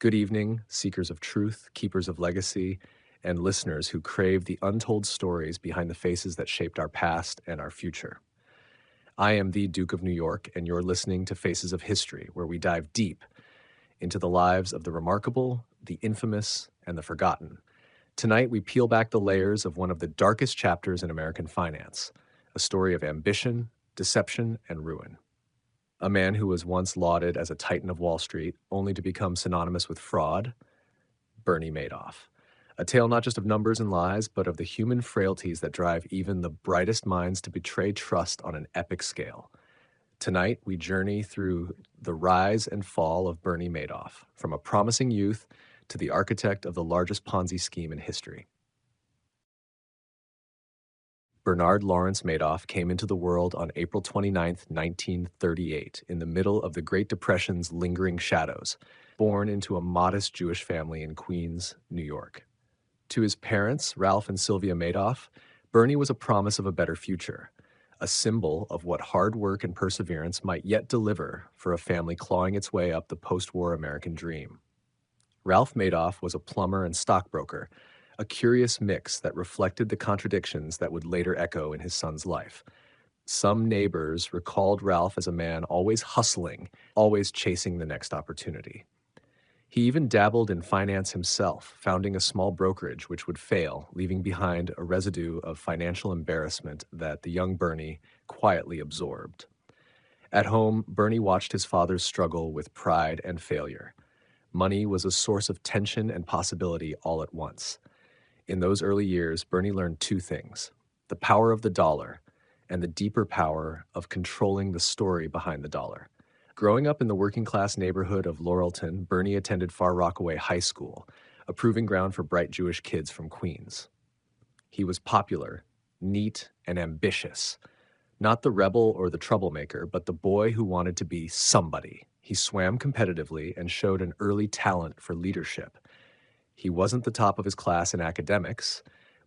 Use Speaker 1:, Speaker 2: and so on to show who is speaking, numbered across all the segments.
Speaker 1: Good evening, seekers of truth, keepers of legacy, and listeners who crave the untold stories behind the faces that shaped our past and our future. I am the Duke of New York, and you're listening to Faces of History, where we dive deep into the lives of the remarkable, the infamous, and the forgotten. Tonight, we peel back the layers of one of the darkest chapters in American finance, a story of ambition, deception, and ruin. A man who was once lauded as a titan of Wall Street, only to become synonymous with fraud, Bernie Madoff. A tale not just of numbers and lies, but of the human frailties that drive even the brightest minds to betray trust on an epic scale. Tonight, we journey through the rise and fall of Bernie Madoff, from a promising youth to the architect of the largest Ponzi scheme in history. Bernard Lawrence Madoff came into the world on April 29, 1938, in the middle of the Great Depression's lingering shadows, born into a modest Jewish family in Queens, New York. To his parents, Ralph and Sylvia Madoff, Bernie was a promise of a better future, a symbol of what hard work and perseverance might yet deliver for a family clawing its way up the post-war American dream. Ralph Madoff was a plumber and stockbroker, a curious mix that reflected the contradictions that would later echo in his son's life. Some neighbors recalled Ralph as a man always hustling, always chasing the next opportunity. He even dabbled in finance himself, founding a small brokerage which would fail, leaving behind a residue of financial embarrassment that the young Bernie quietly absorbed. At home, Bernie watched his father's struggle with pride and failure. Money was a source of tension and possibility all at once. In those early years, Bernie learned two things: the power of the dollar and the deeper power of controlling the story behind the dollar. Growing up in the working-class neighborhood of Laurelton, Bernie attended Far Rockaway High School, a proving ground for bright Jewish kids from Queens. He was popular, neat, and ambitious. Not the rebel or the troublemaker, but the boy who wanted to be somebody. He swam competitively and showed an early talent for leadership. He wasn't the top of his class in academics,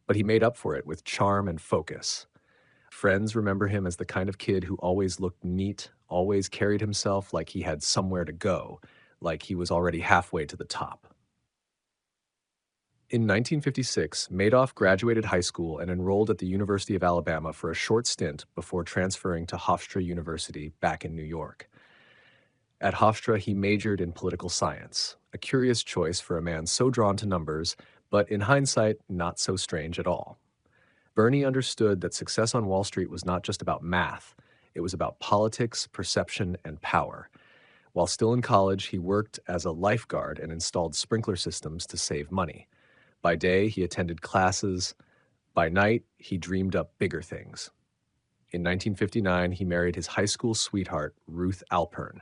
Speaker 1: but he made up for it with charm and focus. Friends remember him as the kind of kid who always looked neat, always carried himself like he had somewhere to go, like he was already halfway to the top. In 1956, Madoff graduated high school and enrolled at the University of Alabama for a short stint before transferring to Hofstra University back in New York. At Hofstra, he majored in political science, a curious choice for a man so drawn to numbers, but in hindsight, not so strange at all. Bernie understood that success on Wall Street was not just about math. It was about politics, perception, and power. While still in college, he worked as a lifeguard and installed sprinkler systems to save money. By day, he attended classes. By night, he dreamed up bigger things. In 1959, he married his high school sweetheart, Ruth Alpern,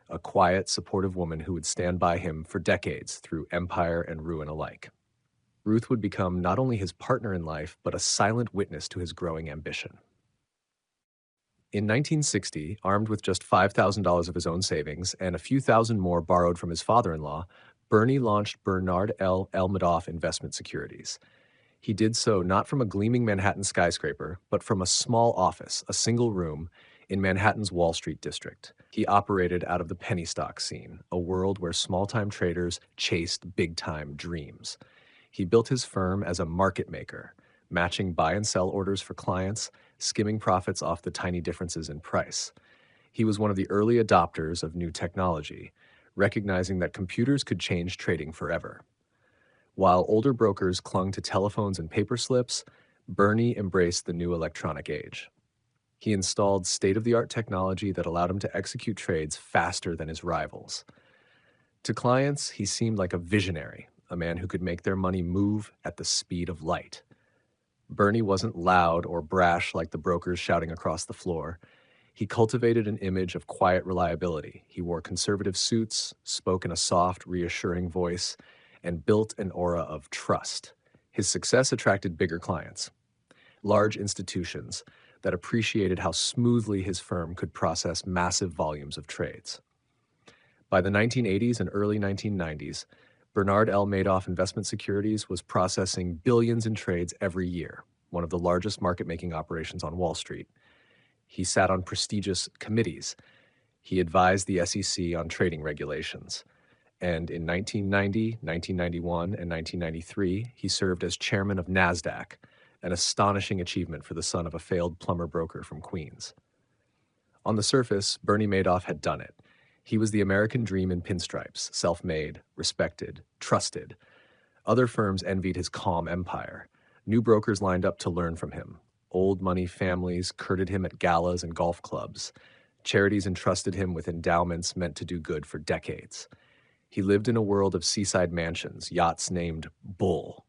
Speaker 1: a quiet, supportive woman who would stand by him for decades through empire and ruin alike. Ruth would become not only his partner in life, but a silent witness to his growing ambition. In 1960, armed with just $5,000 of his own savings and a few thousand more borrowed from his father-in-law, Bernie launched Bernard L. Madoff Investment Securities. He did so not from a gleaming Manhattan skyscraper, but from a small office, a single room, in Manhattan's Wall Street district. He operated out of the penny stock scene, a world where small-time traders chased big-time dreams. He built his firm as a market maker, matching buy and sell orders for clients, skimming profits off the tiny differences in price. He was one of the early adopters of new technology, recognizing that computers could change trading forever. While older brokers clung to telephones and paper slips, Bernie embraced the new electronic age. He installed state-of-the-art technology that allowed him to execute trades faster than his rivals. To clients, he seemed like a visionary, a man who could make their money move at the speed of light. Bernie wasn't loud or brash like the brokers shouting across the floor. He cultivated an image of quiet reliability. He wore conservative suits, spoke in a soft, reassuring voice, and built an aura of trust. His success attracted bigger clients, large institutions that appreciated how smoothly his firm could process massive volumes of trades. By the 1980s and early 1990s, Bernard L. Madoff Investment Securities was processing billions in trades every year, one of the largest market-making operations on Wall Street. He sat on prestigious committees. He advised the SEC on trading regulations. And in 1990, 1991, and 1993, he served as chairman of NASDAQ, an astonishing achievement for the son of a failed plumber broker from Queens. On the surface, Bernie Madoff had done it. He was the American dream in pinstripes, self-made, respected, trusted. Other firms envied his calm empire. New brokers lined up to learn from him. Old money families courted him at galas and golf clubs. Charities entrusted him with endowments meant to do good for decades. He lived in a world of seaside mansions, yachts named Bull,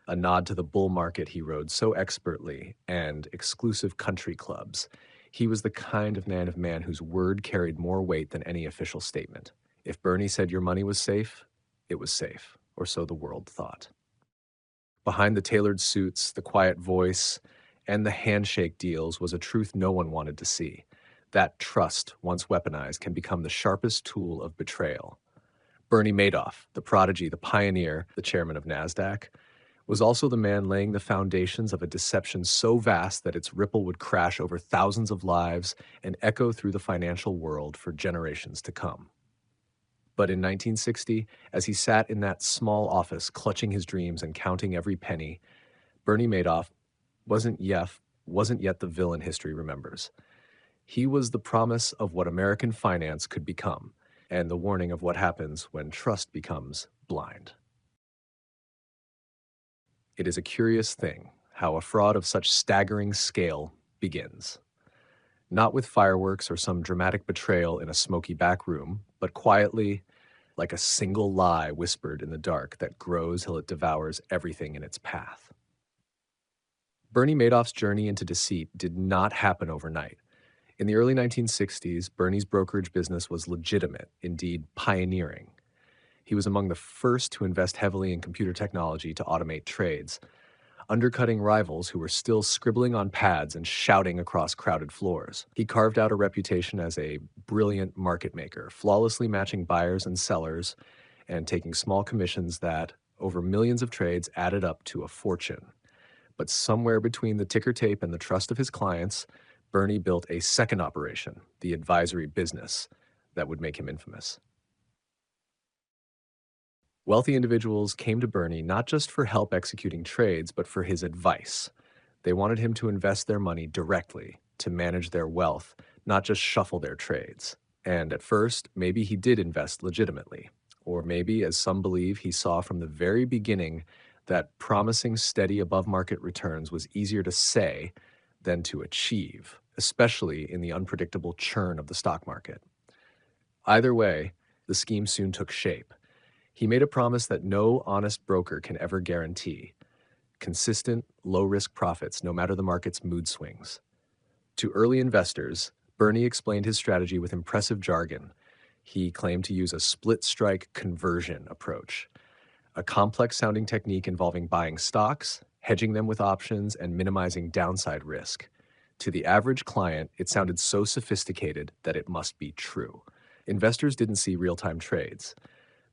Speaker 1: a nod to the bull market he rode so expertly, and exclusive country clubs. He was the kind of man whose word carried more weight than any official statement. If Bernie said your money was safe, it was safe, or so the world thought. Behind the tailored suits, the quiet voice, and the handshake deals was a truth no one wanted to see. That trust, once weaponized, can become the sharpest tool of betrayal. Bernie Madoff, the prodigy, the pioneer, the chairman of NASDAQ, was also the man laying the foundations of a deception so vast that its ripple would crash over thousands of lives and echo through the financial world for generations to come. But in 1960, as he sat in that small office clutching his dreams and counting every penny, Bernie Madoff wasn't yet the villain history remembers. He was the promise of what American finance could become, and the warning of what happens when trust becomes blind. It is a curious thing how a fraud of such staggering scale begins. Not with fireworks or some dramatic betrayal in a smoky back room, but quietly, like a single lie whispered in the dark that grows till it devours everything in its path. Bernie Madoff's journey into deceit did not happen overnight. In the early 1960s, Bernie's brokerage business was legitimate, indeed pioneering. He was among the first to invest heavily in computer technology to automate trades, undercutting rivals who were still scribbling on pads and shouting across crowded floors. He carved out a reputation as a brilliant market maker, flawlessly matching buyers and sellers and taking small commissions that, over millions of trades, added up to a fortune. But somewhere between the ticker tape and the trust of his clients, Bernie built a second operation, the advisory business, that would make him infamous. Wealthy individuals came to Bernie not just for help executing trades, but for his advice. They wanted him to invest their money directly, to manage their wealth, not just shuffle their trades. And at first, maybe he did invest legitimately. Or maybe, as some believe, he saw from the very beginning that promising steady above-market returns was easier to say than to achieve, especially in the unpredictable churn of the stock market. Either way, the scheme soon took shape. He made a promise that no honest broker can ever guarantee: consistent, low-risk profits no matter the market's mood swings. To early investors, Bernie explained his strategy with impressive jargon. He claimed to use a split-strike conversion approach, a complex-sounding technique involving buying stocks, hedging them with options, and minimizing downside risk. To the average client, it sounded so sophisticated that it must be true. Investors didn't see real-time trades.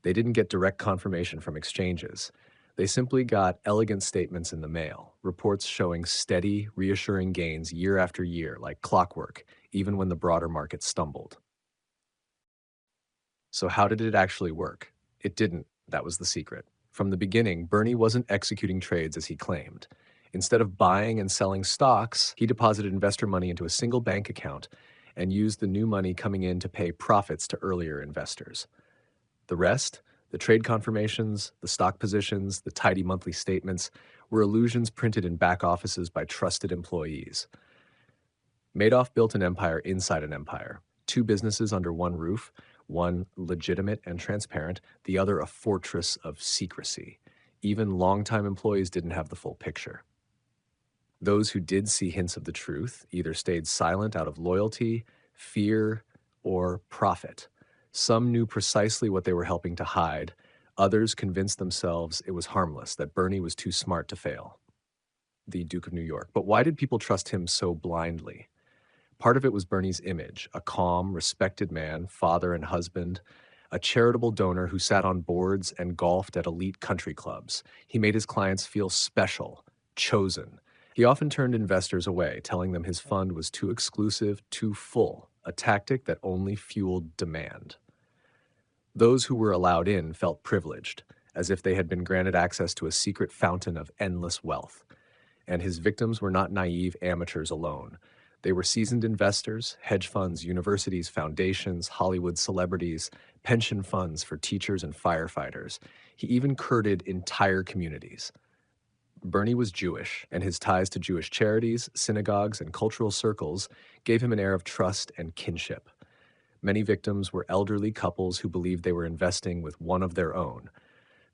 Speaker 1: They didn't get direct confirmation from exchanges. They simply got elegant statements in the mail, reports showing steady, reassuring gains year after year, like clockwork, even when the broader market stumbled. So how did it actually work? It didn't. That was the secret. From the beginning, Bernie wasn't executing trades as he claimed. Instead of buying and selling stocks, he deposited investor money into a single bank account and used the new money coming in to pay profits to earlier investors. The rest, the trade confirmations, the stock positions, the tidy monthly statements, were illusions printed in back offices by trusted employees. Madoff built an empire inside an empire, two businesses under one roof, one legitimate and transparent, the other a fortress of secrecy. Even longtime employees didn't have the full picture. Those who did see hints of the truth either stayed silent out of loyalty, fear, or profit. Some knew precisely what they were helping to hide. Others convinced themselves it was harmless, that Bernie was too smart to fail. The Duke of New York. But why did people trust him so blindly? Part of it was Bernie's image, a calm, respected man, father and husband, a charitable donor who sat on boards and golfed at elite country clubs. He made his clients feel special, chosen. He often turned investors away, telling them his fund was too exclusive, too full, a tactic that only fueled demand. Those who were allowed in felt privileged, as if they had been granted access to a secret fountain of endless wealth. And his victims were not naive amateurs alone. They were seasoned investors, hedge funds, universities, foundations, Hollywood celebrities, pension funds for teachers and firefighters. He even courted entire communities. Bernie was Jewish, and his ties to Jewish charities, synagogues, and cultural circles gave him an air of trust and kinship. Many victims were elderly couples who believed they were investing with one of their own.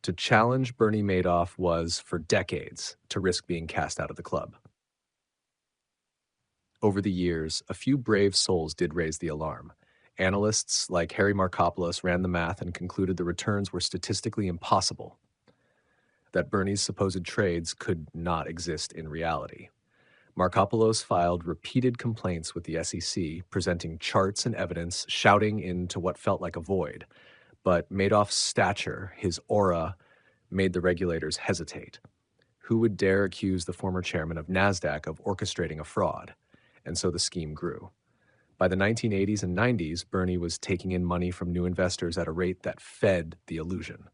Speaker 1: To challenge Bernie Madoff was, for decades, to risk being cast out of the club. Over the years, a few brave souls did raise the alarm. Analysts like Harry Markopolos ran the math and concluded the returns were statistically impossible, that Bernie's supposed trades could not exist in reality. Markopolos filed repeated complaints with the SEC, presenting charts and evidence, shouting into what felt like a void. But Madoff's stature, his aura, made the regulators hesitate. Who would dare accuse the former chairman of NASDAQ of orchestrating a fraud? And so the scheme grew. By the 1980s and 90s, Bernie was taking in money from new investors at a rate that fed the illusion.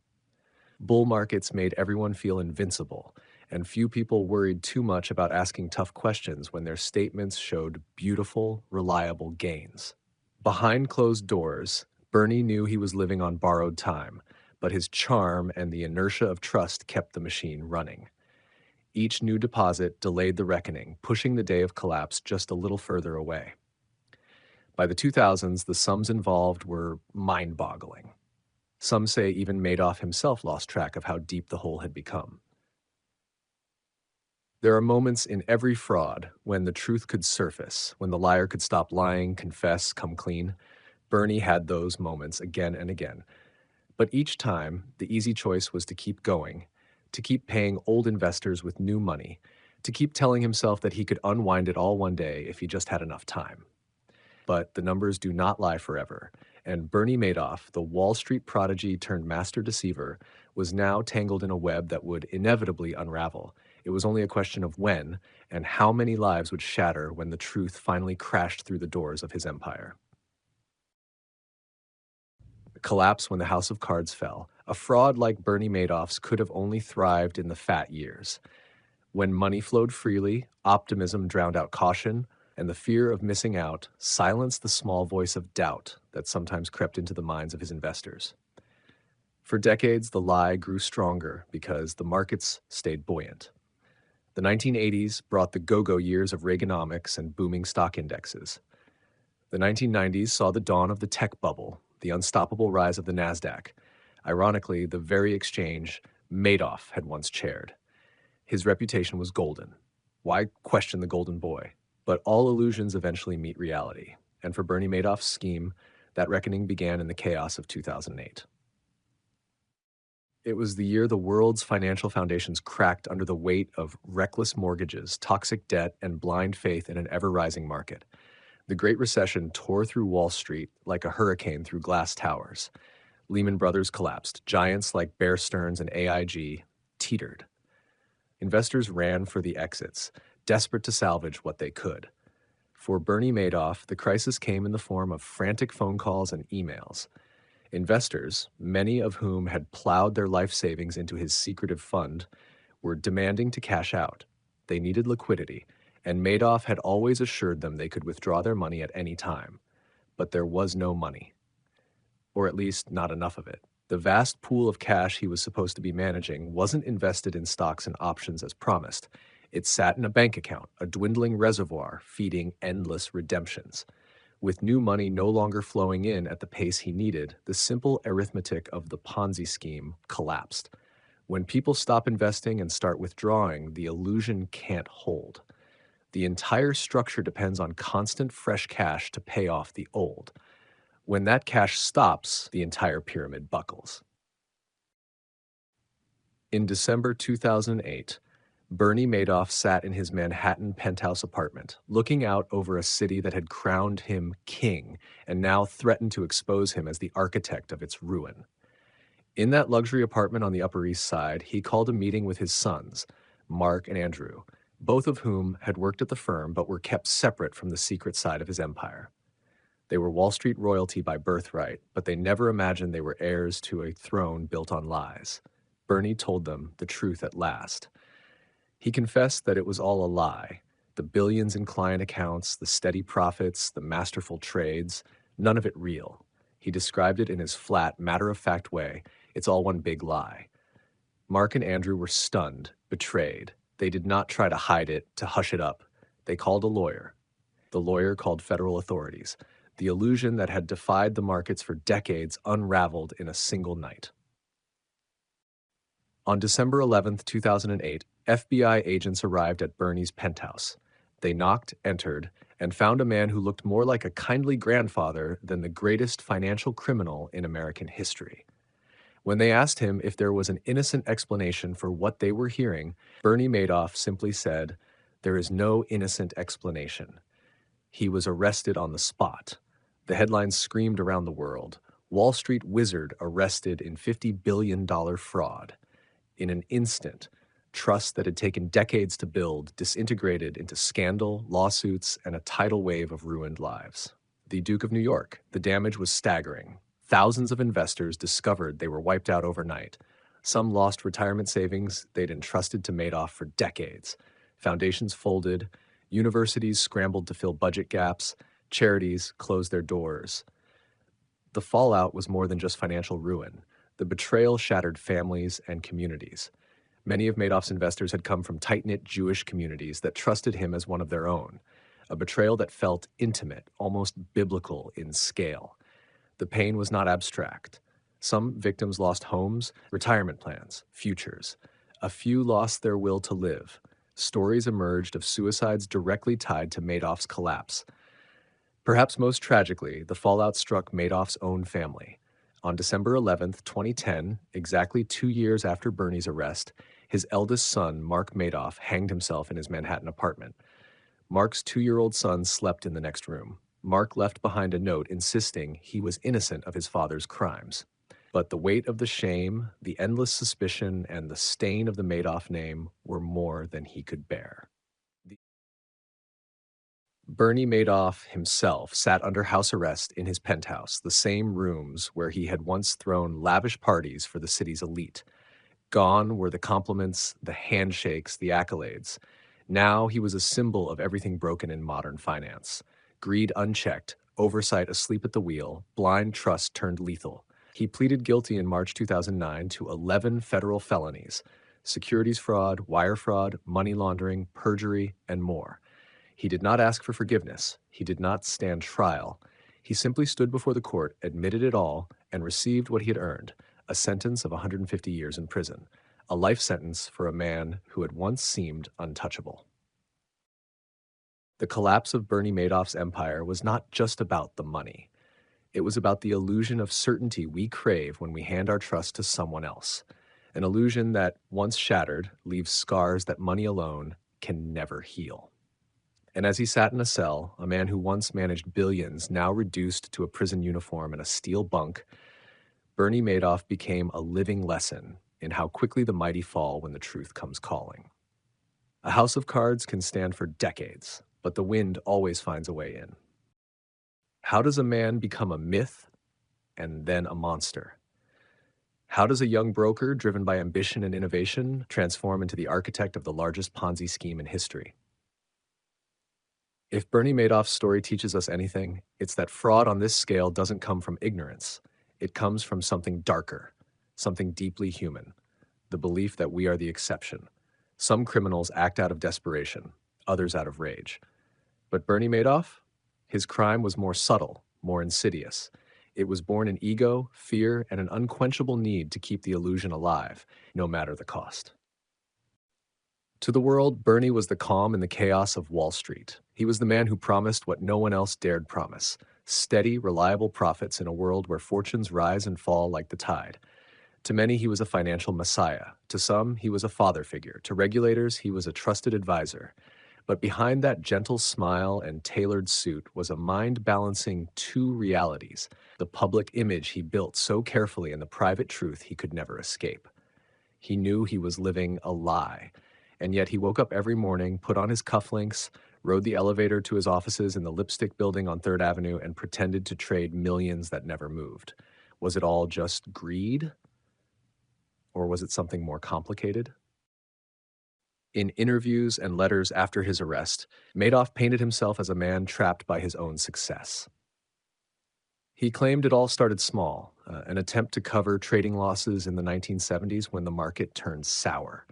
Speaker 1: Bull markets made everyone feel invincible, and few people worried too much about asking tough questions when their statements showed beautiful, reliable gains. Behind closed doors, Bernie knew he was living on borrowed time, but his charm and the inertia of trust kept the machine running. Each new deposit delayed the reckoning, pushing the day of collapse just a little further away. By the 2000s, the sums involved were mind-boggling. Some say even Madoff himself lost track of how deep the hole had become. There are moments in every fraud when the truth could surface, when the liar could stop lying, confess, come clean. Bernie had those moments again and again. But each time, the easy choice was to keep going, to keep paying old investors with new money, to keep telling himself that he could unwind it all one day if he just had enough time. But the numbers do not lie forever, and Bernie Madoff, the Wall Street prodigy turned master deceiver, was now tangled in a web that would inevitably unravel. It was only a question of when and how many lives would shatter when the truth finally crashed through the doors of his empire. Collapse when the house of cards fell. A fraud like Bernie Madoff's could have only thrived in the fat years. When money flowed freely, optimism drowned out caution, and the fear of missing out silenced the small voice of doubt that sometimes crept into the minds of his investors. For decades, the lie grew stronger because the markets stayed buoyant. The 1980s brought the go-go years of Reaganomics and booming stock indexes. The 1990s saw the dawn of the tech bubble, the unstoppable rise of the NASDAQ, ironically the very exchange Madoff had once chaired. His reputation was golden. Why question the golden boy? But all illusions eventually meet reality, and for Bernie Madoff's scheme, that reckoning began in the chaos of 2008. It was the year the world's financial foundations cracked under the weight of reckless mortgages, toxic debt, and blind faith in an ever-rising market. The Great Recession tore through Wall Street like a hurricane through glass towers. Lehman Brothers collapsed. Giants like Bear Stearns and AIG teetered. Investors ran for the exits, desperate to salvage what they could. For Bernie Madoff, the crisis came in the form of frantic phone calls and emails. Investors, many of whom had plowed their life savings into his secretive fund, were demanding to cash out. They needed liquidity, and Madoff had always assured them they could withdraw their money at any time. But there was no money, or at least not enough of it. The vast pool of cash he was supposed to be managing wasn't invested in stocks and options as promised. It sat in a bank account, a dwindling reservoir feeding endless redemptions. With new money no longer flowing in at the pace he needed, the simple arithmetic of the Ponzi scheme collapsed. When people stop investing and start withdrawing, the illusion can't hold. The entire structure depends on constant fresh cash to pay off the old. When that cash stops, the entire pyramid buckles. In December 2008, Bernie Madoff sat in his Manhattan penthouse apartment, looking out over a city that had crowned him king and now threatened to expose him as the architect of its ruin. In that luxury apartment on the Upper East Side, he called a meeting with his sons, Mark and Andrew, both of whom had worked at the firm but were kept separate from the secret side of his empire. They were Wall Street royalty by birthright, but they never imagined they were heirs to a throne built on lies. Bernie told them the truth at last. He confessed that it was all a lie. The billions in client accounts, the steady profits, the masterful trades, none of it real. He described it in his flat, matter-of-fact way. It's all one big lie. Mark and Andrew were stunned, betrayed. They did not try to hide it, to hush it up. They called a lawyer. The lawyer called federal authorities. The illusion that had defied the markets for decades unraveled in a single night. On December 11th, 2008, FBI agents arrived at Bernie's penthouse. They knocked, entered, and found a man who looked more like a kindly grandfather than the greatest financial criminal in American history. When they asked him if there was an innocent explanation for what they were hearing, Bernie Madoff simply said, "There is no innocent explanation." He was arrested on the spot. The headlines screamed around the world. Wall Street wizard arrested in $50 billion fraud. In an instant, trust that had taken decades to build disintegrated into scandal, lawsuits, and a tidal wave of ruined lives. The Duke of New York. The damage was staggering. Thousands of investors discovered they were wiped out overnight. Some lost retirement savings they'd entrusted to Madoff for decades. Foundations folded. Universities scrambled to fill budget gaps. Charities closed their doors. The fallout was more than just financial ruin. The betrayal shattered families and communities. Many of Madoff's investors had come from tight-knit Jewish communities that trusted him as one of their own. A betrayal that felt intimate, almost biblical in scale. The pain was not abstract. Some victims lost homes, retirement plans, futures. A few lost their will to live. Stories emerged of suicides directly tied to Madoff's collapse. Perhaps most tragically, the fallout struck Madoff's own family. On December 11th, 2010, exactly 2 years after Bernie's arrest, his eldest son, Mark Madoff, hanged himself in his Manhattan apartment. Mark's 2-year-old son slept in the next room. Mark left behind a note insisting he was innocent of his father's crimes. But the weight of the shame, the endless suspicion, and the stain of the Madoff name were more than he could bear. Bernie Madoff himself sat under house arrest in his penthouse, the same rooms where he had once thrown lavish parties for the city's elite. Gone were the compliments, the handshakes, the accolades. Now he was a symbol of everything broken in modern finance. Greed unchecked, oversight asleep at the wheel, blind trust turned lethal. He pleaded guilty in March 2009 to 11 federal felonies: securities fraud, wire fraud, money laundering, perjury, and more. He did not ask for forgiveness. He did not stand trial. He simply stood before the court, admitted it all, and received what he had earned, a sentence of 150 years in prison, a life sentence for a man who had once seemed untouchable. The collapse of Bernie Madoff's empire was not just about the money. It was about the illusion of certainty we crave when we hand our trust to someone else, an illusion that, once shattered, leaves scars that money alone can never heal. And as he sat in a cell, a man who once managed billions, now reduced to a prison uniform and a steel bunk, Bernie Madoff became a living lesson in how quickly the mighty fall when the truth comes calling. A house of cards can stand for decades, but the wind always finds a way in. How does a man become a myth and then a monster? How does a young broker driven by ambition and innovation transform into the architect of the largest Ponzi scheme in history? If Bernie Madoff's story teaches us anything, it's that fraud on this scale doesn't come from ignorance. It comes from something darker, something deeply human, the belief that we are the exception. Some criminals act out of desperation, others out of rage. But Bernie Madoff? His crime was more subtle, more insidious. It was born in ego, fear, and an unquenchable need to keep the illusion alive, no matter the cost. To the world, Bernie was the calm in the chaos of Wall Street. He was the man who promised what no one else dared promise: steady, reliable profits in a world where fortunes rise and fall like the tide. To many, he was a financial messiah. To some, he was a father figure. To regulators, he was a trusted advisor. But behind that gentle smile and tailored suit was a mind balancing two realities: the public image he built so carefully and the private truth he could never escape. He knew he was living a lie, and yet he woke up every morning, put on his cufflinks, rode the elevator to his offices in the Lipstick Building on 3rd Avenue, and pretended to trade millions that never moved. Was it all just greed? Or was it something more complicated? In interviews and letters after his arrest, Madoff painted himself as a man trapped by his own success. He claimed it all started small, an attempt to cover trading losses in the 1970s when the market turned sour.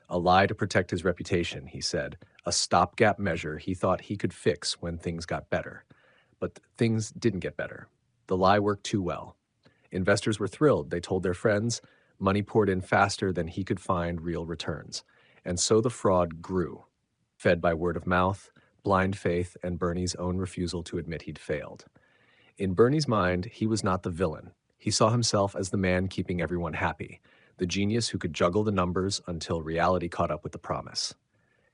Speaker 1: A lie to protect his reputation, he said, a stopgap measure he thought he could fix when things got better. But things didn't get better. The lie worked too well. Investors were thrilled. They told their friends. Money poured in faster than he could find real returns. And so the fraud grew, fed by word of mouth, blind faith, and Bernie's own refusal to admit he'd failed. In Bernie's mind, he was not the villain. He saw himself as the man keeping everyone happy, the genius who could juggle the numbers until reality caught up with the promise.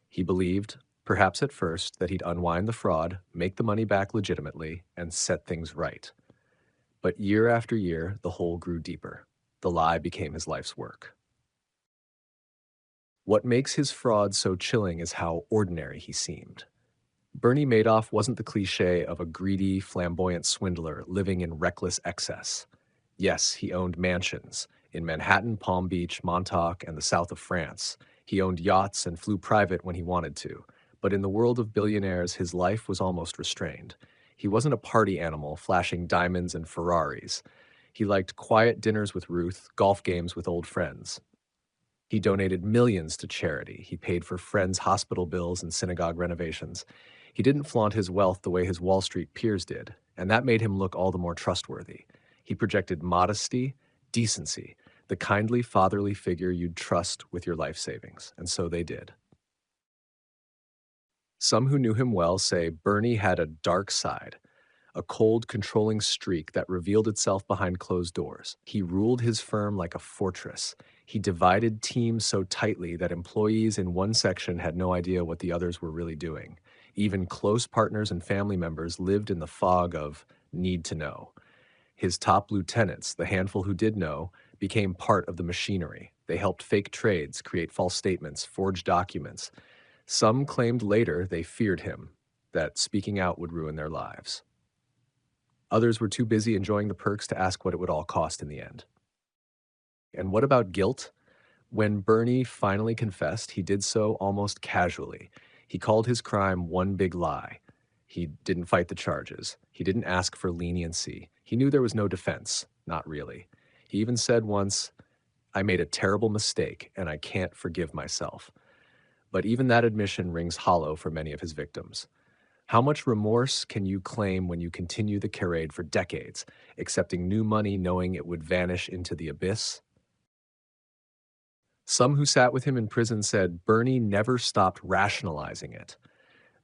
Speaker 1: He believed, perhaps at first, that he'd unwind the fraud, make the money back legitimately, and set things right. But year after year, the hole grew deeper. The lie became his life's work. What makes his fraud so chilling is how ordinary he seemed. Bernie Madoff wasn't the cliché of a greedy, flamboyant swindler living in reckless excess. Yes, he owned mansions in Manhattan, Palm Beach, Montauk, and the south of France. He owned yachts and flew private when he wanted to. But in the world of billionaires, his life was almost restrained. He wasn't a party animal flashing diamonds and Ferraris. He liked quiet dinners with Ruth, golf games with old friends. He donated millions to charity. He paid for friends' hospital bills and synagogue renovations. He didn't flaunt his wealth the way his Wall Street peers did, and that made him look all the more trustworthy. He projected modesty, decency, the kindly, fatherly figure you'd trust with your life savings, and so they did. Some who knew him well say Bernie had a dark side, a cold, controlling streak that revealed itself behind closed doors. He ruled his firm like a fortress. He divided teams so tightly that employees in one section had no idea what the others were really doing. Even close partners and family members lived in the fog of need to know. His top lieutenants, the handful who did know, became part of the machinery. They helped fake trades, create false statements, forge documents. Some claimed later they feared him, that speaking out would ruin their lives. Others were too busy enjoying the perks to ask what it would all cost in the end. And what about guilt? When Bernie finally confessed, he did so almost casually. He called his crime one big lie. He didn't fight the charges. He didn't ask for leniency. He knew there was no defense. Not really. He even said once, "I made a terrible mistake and I can't forgive myself." But even that admission rings hollow for many of his victims. How much remorse can you claim when you continue the charade for decades, accepting new money knowing it would vanish into the abyss? Some who sat with him in prison said Bernie never stopped rationalizing it,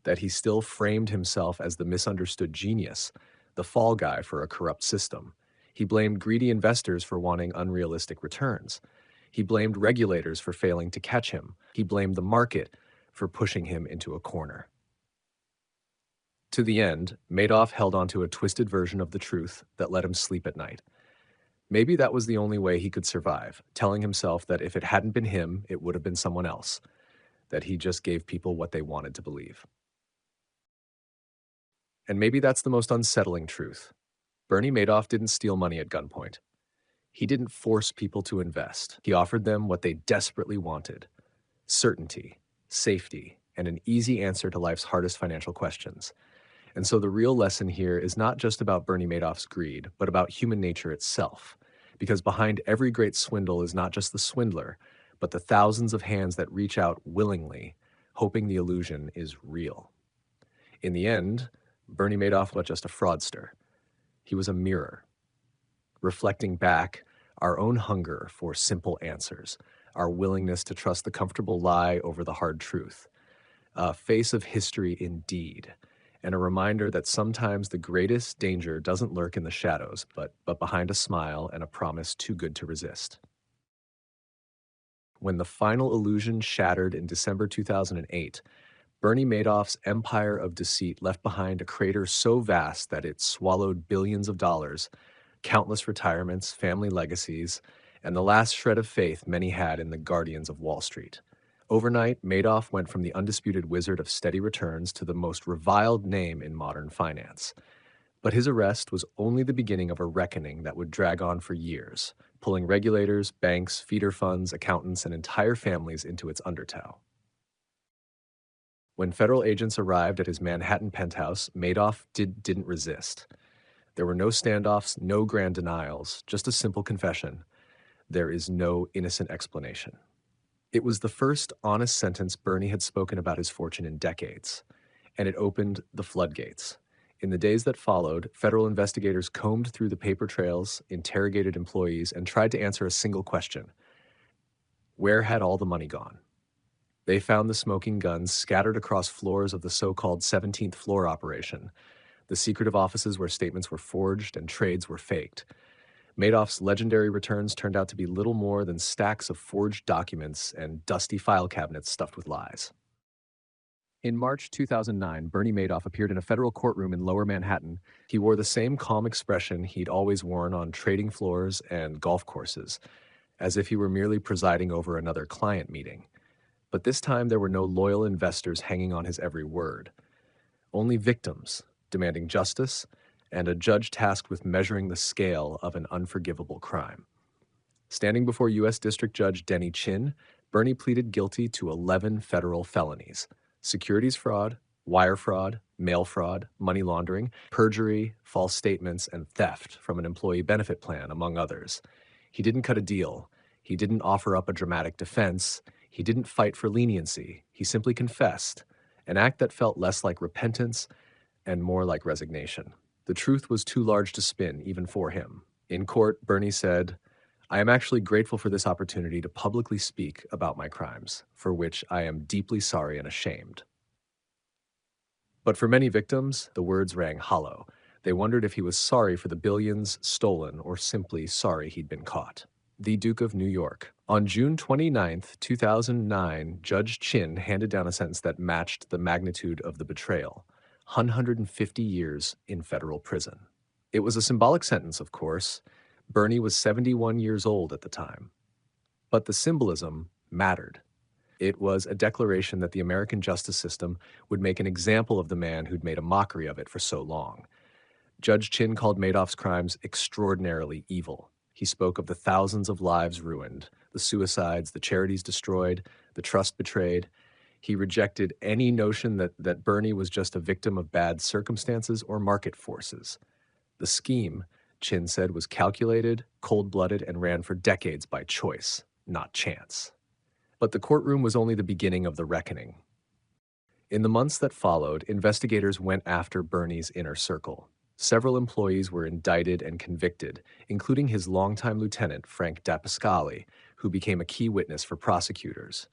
Speaker 1: that he still framed himself as the misunderstood genius, the fall guy for a corrupt system. He blamed greedy investors for wanting unrealistic returns. He blamed regulators for failing to catch him. He blamed the market for pushing him into a corner. To the end, Madoff held onto a twisted version of the truth that let him sleep at night. Maybe that was the only way he could survive, telling himself that if it hadn't been him, it would have been someone else, that he just gave people what they wanted to believe. And maybe that's the most unsettling truth. Bernie Madoff didn't steal money at gunpoint. He didn't force people to invest. He offered them what they desperately wanted: certainty, safety, and an easy answer to life's hardest financial questions. And so the real lesson here is not just about Bernie Madoff's greed, but about human nature itself. Because behind every great swindle is not just the swindler, but the thousands of hands that reach out willingly, hoping the illusion is real. In the end, Bernie Madoff was just a fraudster. He was a mirror, reflecting back our own hunger for simple answers, our willingness to trust the comfortable lie over the hard truth. A face of history indeed, and a reminder that sometimes the greatest danger doesn't lurk in the shadows, but behind a smile and a promise too good to resist. When the final illusion shattered in December 2008, Bernie Madoff's empire of deceit left behind a crater so vast that it swallowed billions of dollars, countless retirements, family legacies, and the last shred of faith many had in the guardians of Wall Street. Overnight, Madoff went from the undisputed wizard of steady returns to the most reviled name in modern finance. But his arrest was only the beginning of a reckoning that would drag on for years, pulling regulators, banks, feeder funds, accountants, and entire families into its undertow. When federal agents arrived at his Manhattan penthouse, Madoff didn't resist. There were no standoffs, no grand denials, just a simple confession. There is no innocent explanation. It was the first honest sentence Bernie had spoken about his fortune in decades, and it opened the floodgates. In the days that followed, federal investigators combed through the paper trails, interrogated employees, and tried to answer a single question. Where had all the money gone? They found the smoking guns scattered across floors of the so-called 17th floor operation, the secretive offices where statements were forged and trades were faked. Madoff's legendary returns turned out to be little more than stacks of forged documents and dusty file cabinets stuffed with lies. In March 2009, Bernie Madoff appeared in a federal courtroom in Lower Manhattan. He wore the same calm expression he'd always worn on trading floors and golf courses, as if he were merely presiding over another client meeting. But this time there were no loyal investors hanging on his every word. Only victims demanding justice and a judge tasked with measuring the scale of an unforgivable crime. Standing before U.S. District Judge Denny Chin, Bernie pleaded guilty to 11 federal felonies: securities fraud, wire fraud, mail fraud, money laundering, perjury, false statements, and theft from an employee benefit plan, among others. He didn't cut a deal. He didn't offer up a dramatic defense. He didn't fight for leniency. He simply confessed, an act that felt less like repentance and more like resignation. The truth was too large to spin, even for him. In court, Bernie said, "I am actually grateful for this opportunity to publicly speak about my crimes, for which I am deeply sorry and ashamed." But for many victims, the words rang hollow. They wondered if he was sorry for the billions stolen or simply sorry he'd been caught. The Duke of New York. On June 29, 2009, Judge Chin handed down a sentence that matched the magnitude of the betrayal: 150 years in federal prison. It was a symbolic sentence, of course. Bernie was 71 years old at the time. But the symbolism mattered. It was a declaration that the American justice system would make an example of the man who'd made a mockery of it for so long. Judge Chin called Madoff's crimes extraordinarily evil. He spoke of the thousands of lives ruined, the suicides, the charities destroyed, the trust betrayed. He rejected any notion that Bernie was just a victim of bad circumstances or market forces. The scheme, Chin said, was calculated, cold-blooded, and ran for decades by choice, not chance. But the courtroom was only the beginning of the reckoning. In the months that followed, investigators went after Bernie's inner circle. Several employees were indicted and convicted, including his longtime lieutenant, Frank Dapascali, who became a key witness for prosecutors.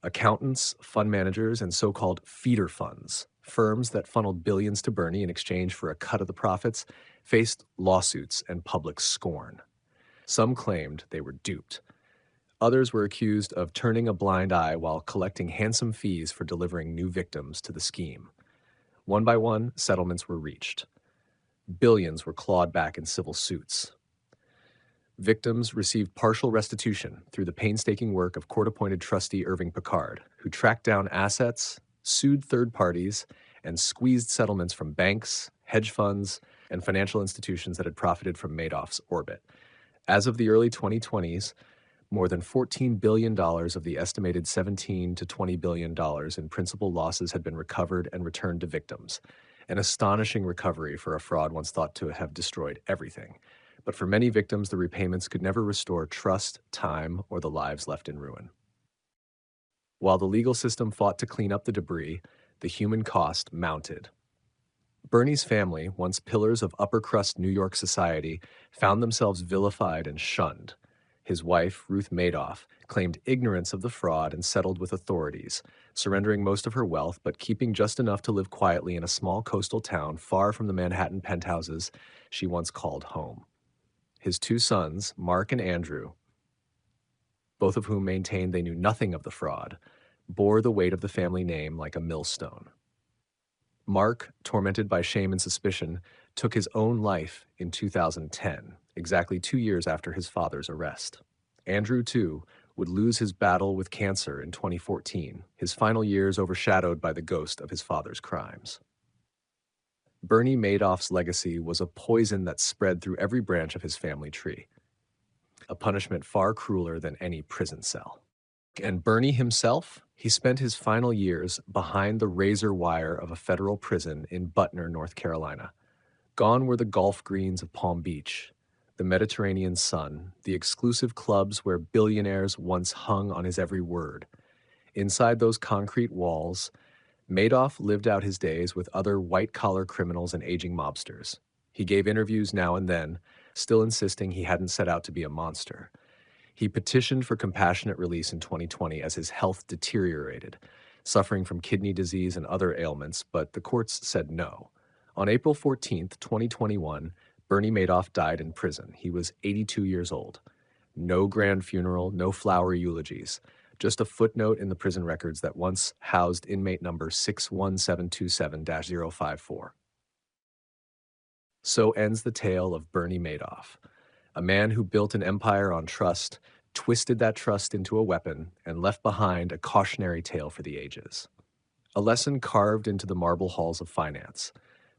Speaker 1: Accountants, fund managers, and so-called feeder funds, firms that funneled billions to Bernie in exchange for a cut of the profits, faced lawsuits and public scorn. Some claimed they were duped. Others were accused of turning a blind eye while collecting handsome fees for delivering new victims to the scheme. One by one, settlements were reached. Billions were clawed back in civil suits. Victims received partial restitution through the painstaking work of court-appointed trustee Irving Picard, who tracked down assets, sued third parties, and squeezed settlements from banks, hedge funds, and financial institutions that had profited from Madoff's orbit. As of the early 2020s, more than $14 billion of the estimated $17 to $20 billion in principal losses had been recovered and returned to victims. An astonishing recovery for a fraud once thought to have destroyed everything. But for many victims, the repayments could never restore trust, time, or the lives left in ruin. While the legal system fought to clean up the debris, the human cost mounted. Bernie's family, once pillars of upper-crust New York society, found themselves vilified and shunned. His wife, Ruth Madoff, claimed ignorance of the fraud and settled with authorities, surrendering most of her wealth but keeping just enough to live quietly in a small coastal town far from the Manhattan penthouses she once called home. His two sons, Mark and Andrew, both of whom maintained they knew nothing of the fraud, bore the weight of the family name like a millstone. Mark, tormented by shame and suspicion, took his own life in 2010, exactly 2 years after his father's arrest. Andrew, too, would lose his battle with cancer in 2014, his final years overshadowed by the ghost of his father's crimes. Bernie Madoff's legacy was a poison that spread through every branch of his family tree, a punishment far crueler than any prison cell. And Bernie himself, he spent his final years behind the razor wire of a federal prison in Butner, North Carolina. Gone were the golf greens of Palm Beach, the Mediterranean sun, the exclusive clubs where billionaires once hung on his every word. Inside those concrete walls, Madoff lived out his days with other white-collar criminals and aging mobsters. He gave interviews now and then, still insisting he hadn't set out to be a monster. He petitioned for compassionate release in 2020 as his health deteriorated, suffering from kidney disease and other ailments, but the courts said no. On April 14, 2021, Bernie Madoff died in prison. He was 82 years old. No grand funeral, no flowery eulogies. Just a footnote in the prison records that once housed inmate number 61727-054. So ends the tale of Bernie Madoff, a man who built an empire on trust, twisted that trust into a weapon, and left behind a cautionary tale for the ages. A lesson carved into the marble halls of finance.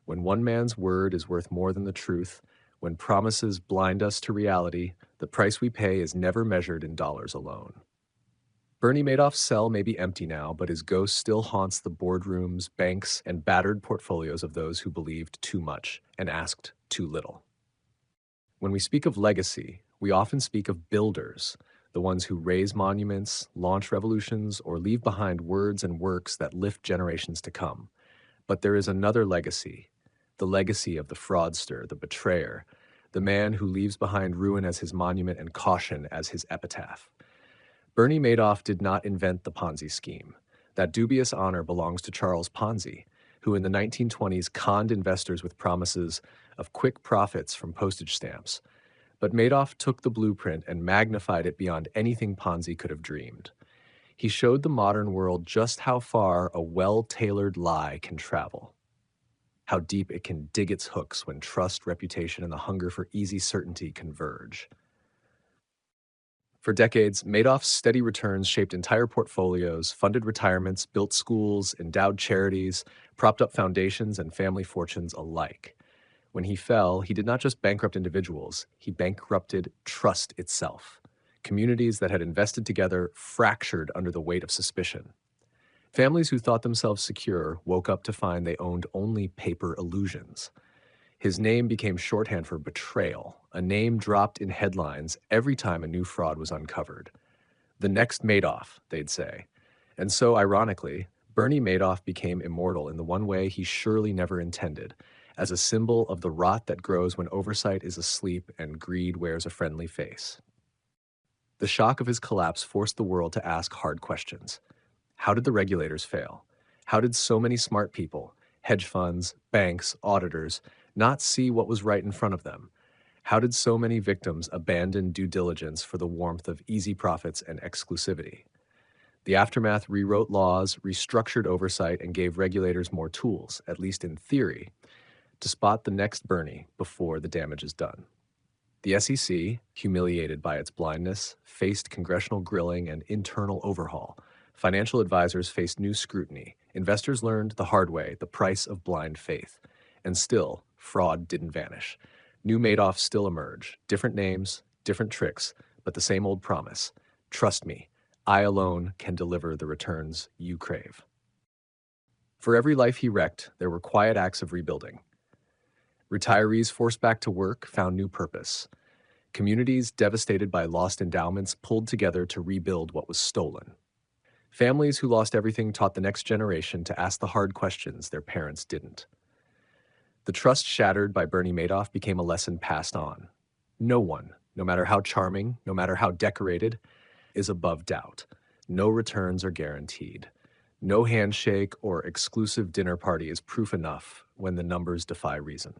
Speaker 1: When one man's word is worth more than the truth, when promises blind us to reality, the price we pay is never measured in dollars alone. Bernie Madoff's cell may be empty now, but his ghost still haunts the boardrooms, banks, and battered portfolios of those who believed too much and asked too little. When we speak of legacy, we often speak of builders, the ones who raise monuments, launch revolutions, or leave behind words and works that lift generations to come. But there is another legacy, the legacy of the fraudster, the betrayer, the man who leaves behind ruin as his monument and caution as his epitaph. Bernie Madoff did not invent the Ponzi scheme. That dubious honor belongs to Charles Ponzi, who in the 1920s conned investors with promises of quick profits from postage stamps. But Madoff took the blueprint and magnified it beyond anything Ponzi could have dreamed. He showed the modern world just how far a well-tailored lie can travel, how deep it can dig its hooks when trust, reputation, and the hunger for easy certainty converge. For decades, Madoff's steady returns shaped entire portfolios, funded retirements, built schools, endowed charities, propped up foundations and family fortunes alike. When he fell, he did not just bankrupt individuals, he bankrupted trust itself. Communities that had invested together fractured under the weight of suspicion. Families who thought themselves secure woke up to find they owned only paper illusions. His name became shorthand for betrayal, a name dropped in headlines every time a new fraud was uncovered. The next Madoff, they'd say. And so, ironically, Bernie Madoff became immortal in the one way he surely never intended, as a symbol of the rot that grows when oversight is asleep and greed wears a friendly face. The shock of his collapse forced the world to ask hard questions. How did the regulators fail? How did so many smart people, hedge funds, banks, auditors, not see what was right in front of them? How did so many victims abandon due diligence for the warmth of easy profits and exclusivity? The aftermath rewrote laws, restructured oversight, and gave regulators more tools, at least in theory, to spot the next Bernie before the damage is done. The SEC, humiliated by its blindness, faced congressional grilling and internal overhaul. Financial advisors faced new scrutiny. Investors learned the hard way the price of blind faith. And still, fraud didn't vanish. New Madoffs still emerge. Different names, different tricks, but the same old promise. Trust me, I alone can deliver the returns you crave. For every life he wrecked, there were quiet acts of rebuilding. Retirees forced back to work found new purpose. Communities devastated by lost endowments pulled together to rebuild what was stolen. Families who lost everything taught the next generation to ask the hard questions their parents didn't. The trust shattered by Bernie Madoff became a lesson passed on. No one, no matter how charming, no matter how decorated, is above doubt. No returns are guaranteed. No handshake or exclusive dinner party is proof enough when the numbers defy reason.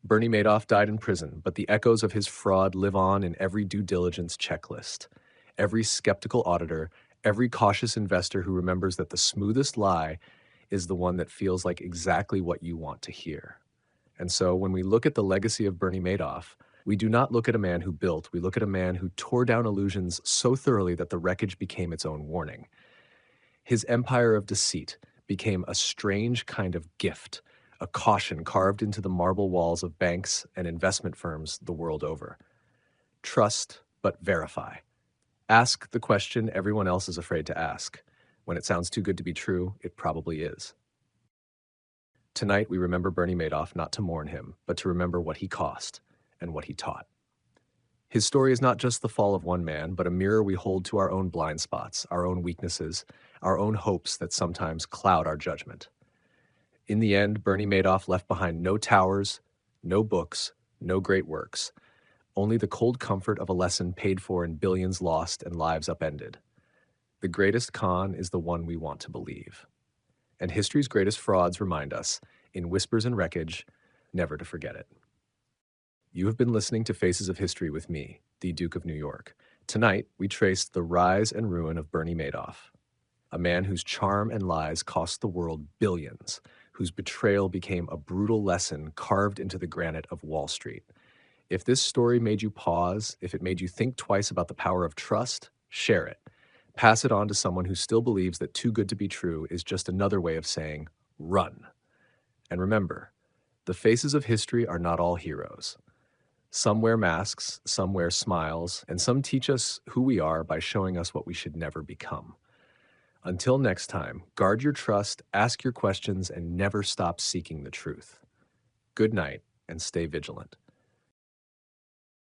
Speaker 1: Bernie Madoff died in prison, but the echoes of his fraud live on in every due diligence checklist. Every skeptical auditor, every cautious investor who remembers that the smoothest lie is the one that feels like exactly what you want to hear. And so when we look at the legacy of Bernie Madoff, We do not look at a man who built, we look at a man who tore down illusions so thoroughly that the wreckage became its own warning. His empire of deceit became a strange kind of gift, a caution carved into the marble walls of banks and investment firms the world over. Trust, but verify. Ask the question everyone else is afraid to ask. When it sounds too good to be true, it probably is. Tonight, we remember Bernie Madoff not to mourn him, but to remember what he cost and what he taught. His story is not just the fall of one man, but a mirror we hold to our own blind spots, our own weaknesses, our own hopes that sometimes cloud our judgment. In the end, Bernie Madoff left behind no towers, no books, no great works, only the cold comfort of a lesson paid for in billions lost and lives upended. The greatest con is the one we want to believe. And history's greatest frauds remind us, in whispers and wreckage, never to forget it. You have been listening to Faces of History with me, the Duke of New York. Tonight, we traced the rise and ruin of Bernie Madoff, a man whose charm and lies cost the world billions, whose betrayal became a brutal lesson carved into the granite of Wall Street. If this story made you pause, if it made you think twice about the power of trust, share it. Pass it on to someone who still believes that too good to be true is just another way of saying, run. And remember, the faces of history are not all heroes. Some wear masks, some wear smiles, and some teach us who we are by showing us what we should never become. Until next time, guard your trust, ask your questions, and never stop seeking the truth. Good night, and stay vigilant.